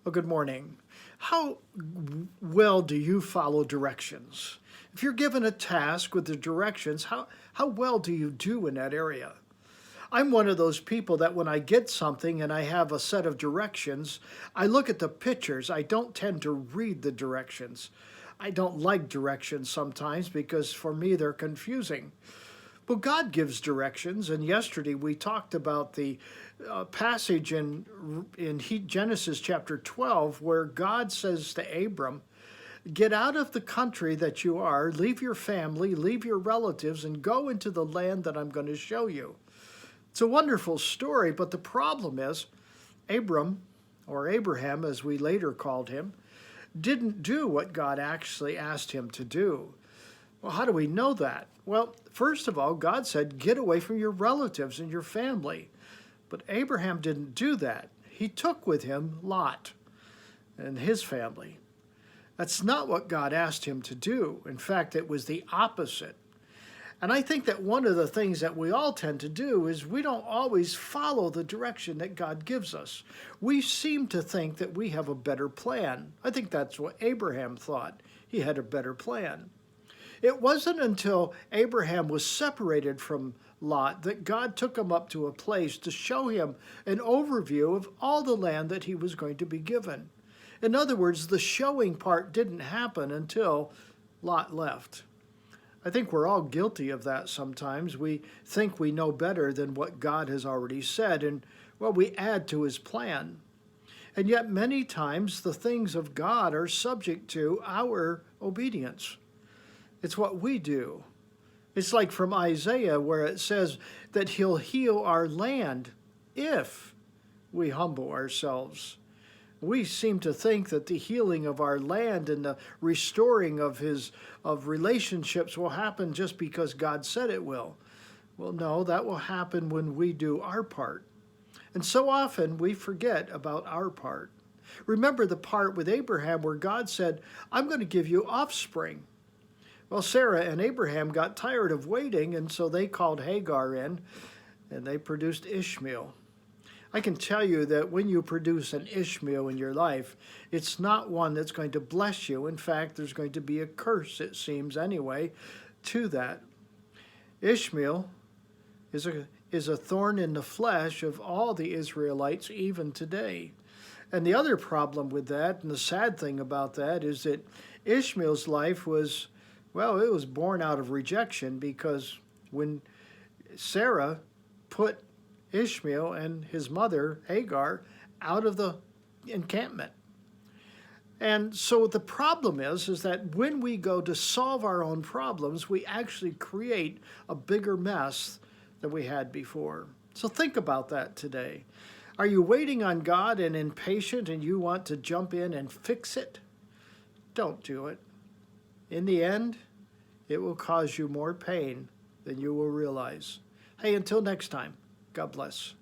Well, good morning. How well do you follow directions? If you're given a task with the directions, how well do you do in that area? I'm one of those people that when I get something and I have a set of directions, I look at the pictures. I don't tend to read the directions. I don't like directions sometimes because for me they're confusing. Well, God gives directions, and yesterday we talked about the passage in Genesis chapter 12 where God says to Abram, "Get out of the country that you are, leave your family, leave your relatives, and go into the land that I'm going to show you." It's a wonderful story, but the problem is Abram, or Abraham as we later called him, didn't do what God actually asked him to do. Well, how do we know that? Well, first of all, God said, get away from your relatives and your family. But Abraham didn't do that. He took with him Lot and his family. That's not what God asked him to do. In fact, it was the opposite. And I think that one of the things that we all tend to do is we don't always follow the direction that God gives us. We seem to think that we have a better plan. I think that's what Abraham thought. He had a better plan. It wasn't until Abraham was separated from Lot that God took him up to a place to show him an overview of all the land that he was going to be given. In other words, the showing part didn't happen until Lot left. I think we're all guilty of that sometimes. We think we know better than what God has already said, and well, we add to his plan. And yet, many times, the things of God are subject to our obedience. It's what we do. It's like from Isaiah where it says that he'll heal our land if we humble ourselves. We seem to think that the healing of our land and the restoring of relationships will happen just because God said it will. Well, no, that will happen when we do our part. And so often we forget about our part. Remember the part with Abraham where God said, "I'm going to give you offspring." Well, Sarah and Abraham got tired of waiting, and so they called Hagar in, and they produced Ishmael. I can tell you that when you produce an Ishmael in your life, it's not one that's going to bless you. In fact, there's going to be a curse, it seems anyway, to that. Ishmael is a thorn in the flesh of all the Israelites even today. And the other problem with that, and the sad thing about that, is that Ishmael's life was, well, it was born out of rejection because when Sarah put Ishmael and his mother, Hagar, out of the encampment. And so the problem is that when we go to solve our own problems, we actually create a bigger mess than we had before. So think about that today. Are you waiting on God and impatient and you want to jump in and fix it? Don't do it. In the end, it will cause you more pain than you will realize. Hey, until next time, God bless.